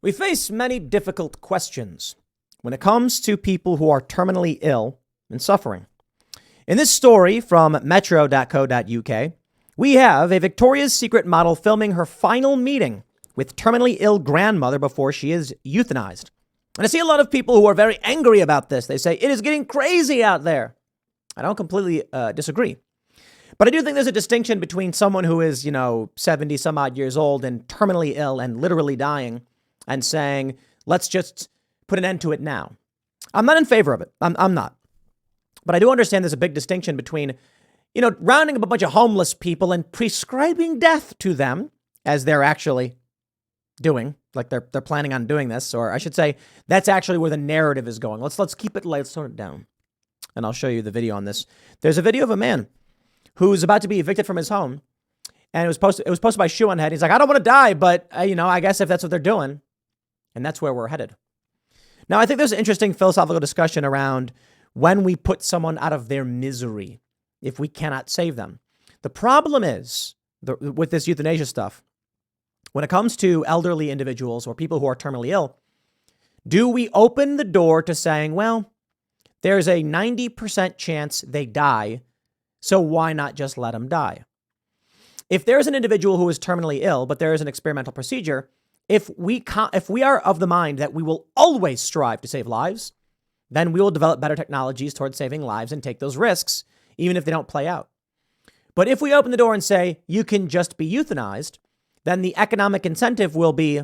We face many difficult questions when it comes to people who are terminally ill and suffering. In this story from metro.co.uk, we have a Victoria's Secret model filming her final meeting with terminally ill grandmother before she is euthanized. And I see a lot of people who are very angry about this. They say it is getting crazy out there. I don't completely disagree. But I do think there's a distinction between someone who is, 70 some odd years old and terminally ill and literally dying and saying, let's just put an end to it now. I'm not in favor of it. I'm not. But I do understand there's a big distinction between, rounding up a bunch of homeless people and prescribing death to them, as they're actually doing, like they're planning on doing this. Or I should say, that's actually where the narrative is going. Let's keep it light, let's tone it down. And I'll show you the video on this. There's a video of a man who's about to be evicted from his home. And it was posted by Shoe on Head. He's like, I don't want to die, but I guess if that's what they're doing. And that's where we're headed. Now, I think there's an interesting philosophical discussion around when we put someone out of their misery, if we cannot save them. The problem is with this euthanasia stuff, when it comes to elderly individuals or people who are terminally ill, do we open the door to saying, well, there's a 90% chance they die, so why not just let them die? If there's an individual who is terminally ill, but there is an experimental procedure, if we are of the mind that we will always strive to save lives, then we will develop better technologies towards saving lives and take those risks, even if they don't play out. But if we open the door and say, you can just be euthanized, then the economic incentive will be,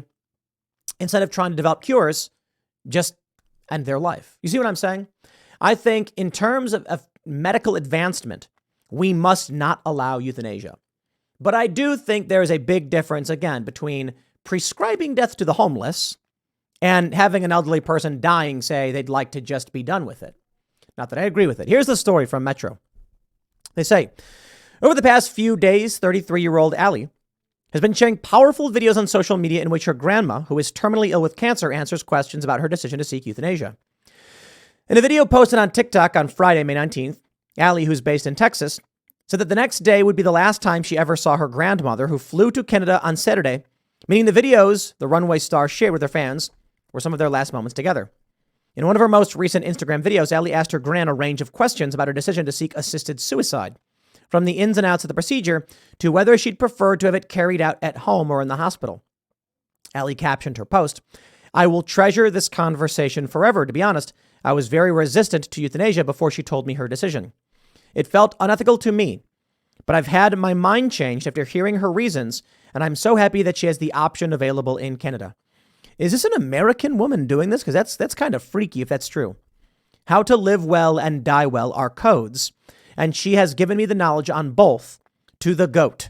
instead of trying to develop cures, just end their life. You see what I'm saying? I think in terms of medical advancement, we must not allow euthanasia. But I do think there is a big difference, again, between prescribing death to the homeless and having an elderly person dying say they'd like to just be done with it. Not that I agree with it. Here's the story from Metro. They say, over the past few days, 33-year-old Allie has been sharing powerful videos on social media in which her grandma, who is terminally ill with cancer, answers questions about her decision to seek euthanasia. In a video posted on TikTok on Friday, May 19th, Allie, who's based in Texas, said that the next day would be the last time she ever saw her grandmother, who flew to Canada on Saturday, meaning the videos the runway star shared with her fans were some of their last moments together. In one of her most recent Instagram videos, Allie asked her gran a range of questions about her decision to seek assisted suicide, from the ins and outs of the procedure to whether she'd prefer to have it carried out at home or in the hospital. Allie captioned her post, "I will treasure this conversation forever. To be honest, I was very resistant to euthanasia before she told me her decision. It felt unethical to me, but I've had my mind changed after hearing her reasons, and I'm so happy that she has the option available in Canada." Is this an American woman doing this? Because that's kind of freaky if that's true. How to live well and die well are codes, and she has given me the knowledge on both to the GOAT.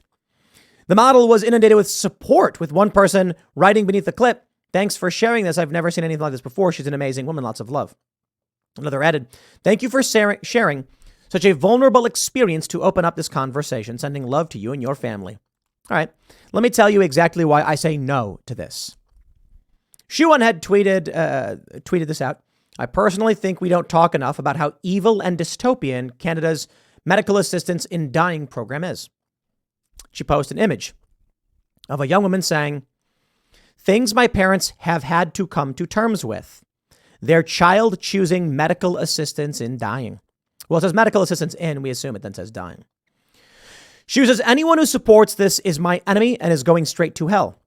The model was inundated with support, with one person writing beneath the clip, "Thanks for sharing this. I've never seen anything like this before. She's an amazing woman. Lots of love." Another added, "Thank you for sharing such a vulnerable experience to open up this conversation. Sending love to you and your family." All right, let me tell you exactly why I say no to this. Shoe on Head tweeted this out. "I personally think we don't talk enough about how evil and dystopian Canada's medical assistance in dying program is." She posted an image of a young woman saying, "Things my parents have had to come to terms with. Their child choosing medical assistance in dying." Well, it says medical assistance in, we assume it then says dying. She says, "Anyone who supports this is my enemy and is going straight to hell."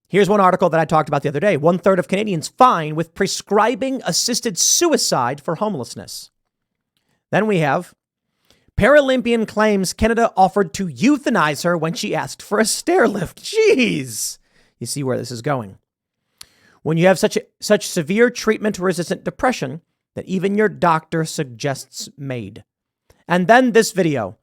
Here's one article that I talked about the other day. 1/3 of Canadians fine with prescribing assisted suicide for homelessness. Then we have Paralympian claims Canada offered to euthanize her when she asked for a stair lift. Jeez. You see where this is going. When you have such severe treatment-resistant depression that even your doctor suggests MAID. And then this video.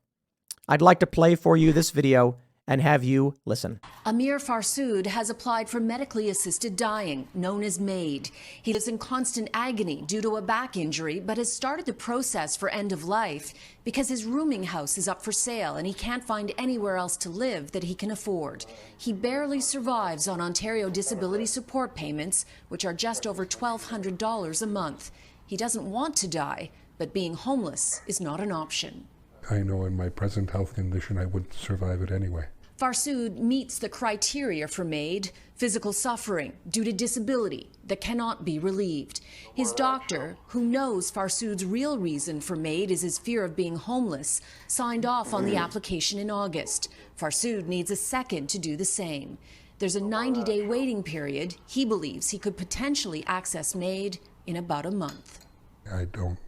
I'd like to play for you this video and have you listen. Amir Farsood has applied for medically assisted dying, known as MAID. He lives in constant agony due to a back injury, but has started the process for end of life because his rooming house is up for sale and he can't find anywhere else to live that he can afford. He barely survives on Ontario disability support payments, which are just over $1,200 a month. He doesn't want to die, but being homeless is not an option. I know in my present health condition I wouldn't survive it anyway. Farsood meets the criteria for MAID, physical suffering due to disability that cannot be relieved. His doctor, who knows Farsood's real reason for MAID is his fear of being homeless, signed off on the application in August. Farsood needs a second to do the same. There's a 90-day waiting period. He believes he could potentially access MAID in about a month. I don't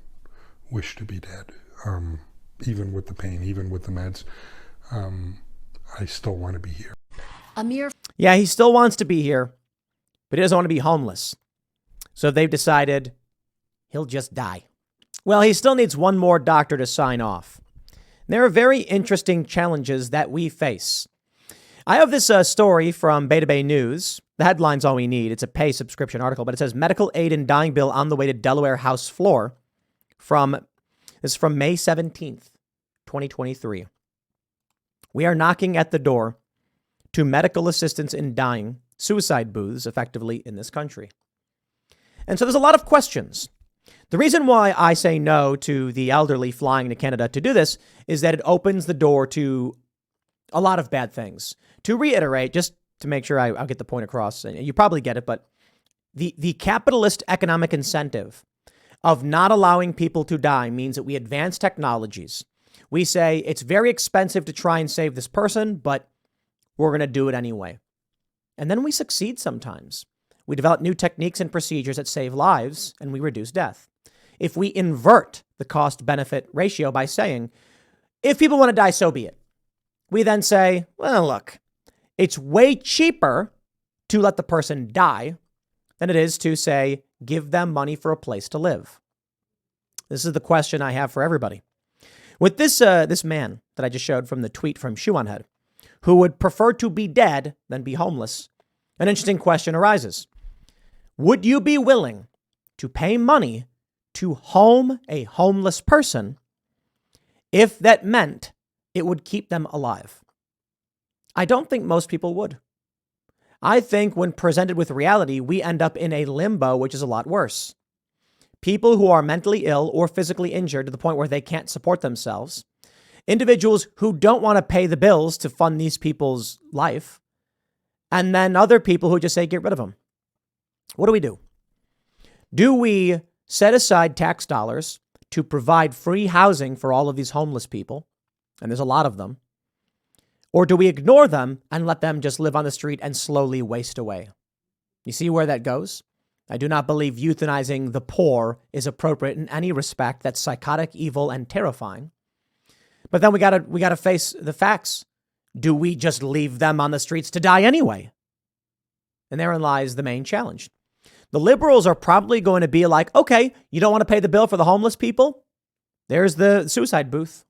wish to be dead, even with the pain, even with the meds. I still want to be here. Yeah, he still wants to be here, but he doesn't want to be homeless. So they've decided he'll just die. Well, he still needs one more doctor to sign off. There are very interesting challenges that we face. I have this story from Beta Bay News. The headline's all we need. It's a pay subscription article, but it says medical aid and dying bill on the way to Delaware House floor. This is from May 17th, 2023. We are knocking at the door to medical assistance in dying, suicide booths, effectively, in this country. And so there's a lot of questions. The reason why I say no to the elderly flying to Canada to do this is that it opens the door to a lot of bad things. To reiterate, just to make sure I'll get the point across, and you probably get it, but the capitalist economic incentive of not allowing people to die means that we advance technologies. We say it's very expensive to try and save this person, but we're going to do it anyway. And then we succeed sometimes. We develop new techniques and procedures that save lives, and we reduce death. If we invert the cost-benefit ratio by saying, if people want to die, so be it. We then say, well, look, it's way cheaper to let the person die than it is to say, give them money for a place to live. This is the question I have for everybody. With this man that I just showed from the tweet from Shoe on Head, who would prefer to be dead than be homeless, an interesting question arises. Would you be willing to pay money to home a homeless person if that meant it would keep them alive? I don't think most people would. I think when presented with reality, we end up in a limbo, which is a lot worse. People who are mentally ill or physically injured to the point where they can't support themselves, individuals who don't want to pay the bills to fund these people's life, and then other people who just say, get rid of them. What do? Do we set aside tax dollars to provide free housing for all of these homeless people? And there's a lot of them. Or do we ignore them and let them just live on the street and slowly waste away? You see where that goes? I do not believe euthanizing the poor is appropriate in any respect. That's psychotic, evil, and terrifying. But then we gotta face the facts. Do we just leave them on the streets to die anyway? And therein lies the main challenge. The liberals are probably going to be like, okay, you don't want to pay the bill for the homeless people? There's the suicide booth.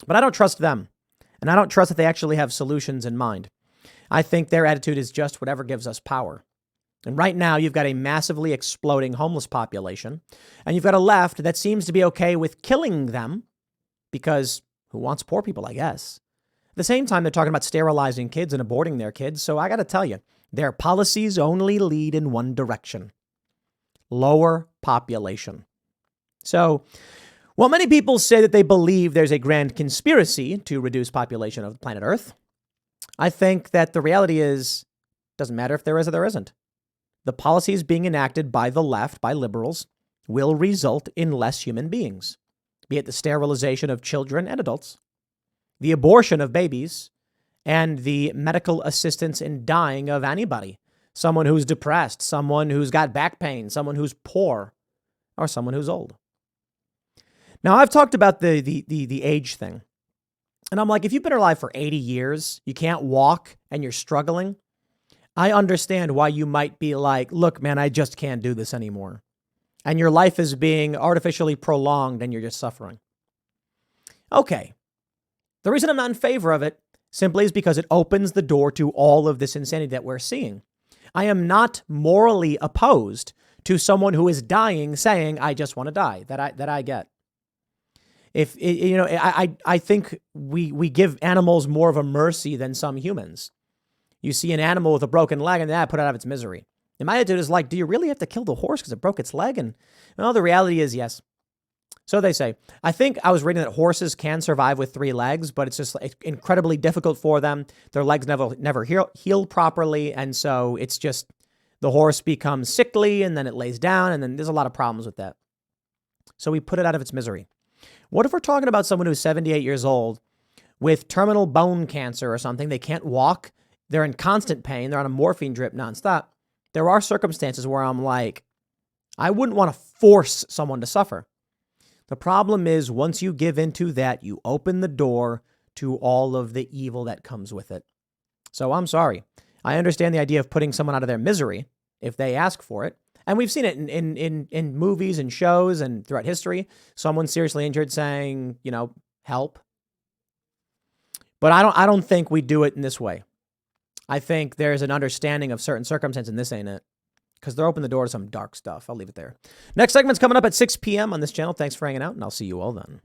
But I don't trust them. And I don't trust that they actually have solutions in mind. I think their attitude is just whatever gives us power. And right now, you've got a massively exploding homeless population, and you've got a left that seems to be okay with killing them because who wants poor people, I guess? At the same time, they're talking about sterilizing kids and aborting their kids. So I got to tell you, their policies only lead in one direction: lower population. So while many people say that they believe there's a grand conspiracy to reduce population of planet Earth, I think that the reality is, it doesn't matter if there is or there isn't. The policies being enacted by the left, by liberals, will result in less human beings, be it the sterilization of children and adults, the abortion of babies, and the medical assistance in dying of anybody. Someone who's depressed, someone who's got back pain, someone who's poor, or someone who's old. Now, I've talked about the age thing. And I'm like, if you've been alive for 80 years, you can't walk, and you're struggling, I understand why you might be like, look, man, I just can't do this anymore. And your life is being artificially prolonged and you're just suffering. Okay. The reason I'm not in favor of it simply is because it opens the door to all of this insanity that we're seeing. I am not morally opposed to someone who is dying saying, I just want to die, that I get. If you know, I think we give animals more of a mercy than some humans. You see an animal with a broken leg and put it out of its misery. And my attitude is like, do you really have to kill the horse because it broke its leg? And well, the reality is yes. So they say. I think I was reading that horses can survive with 3 legs, but it's just incredibly difficult for them. Their legs never heal properly, and so it's just the horse becomes sickly, and then it lays down, and then there's a lot of problems with that. So we put it out of its misery. What if we're talking about someone who's 78 years old with terminal bone cancer or something? They can't walk. They're in constant pain. They're on a morphine drip nonstop. There are circumstances where I'm like, I wouldn't want to force someone to suffer. The problem is once you give into that, you open the door to all of the evil that comes with it. So I'm sorry. I understand the idea of putting someone out of their misery if they ask for it. And we've seen it in movies and shows and throughout history. Someone seriously injured saying, help. But I don't think we do it in this way. I think there's an understanding of certain circumstances, and this ain't it. Because they're opening the door to some dark stuff. I'll leave it there. Next segment's coming up at 6 p.m. on this channel. Thanks for hanging out, and I'll see you all then.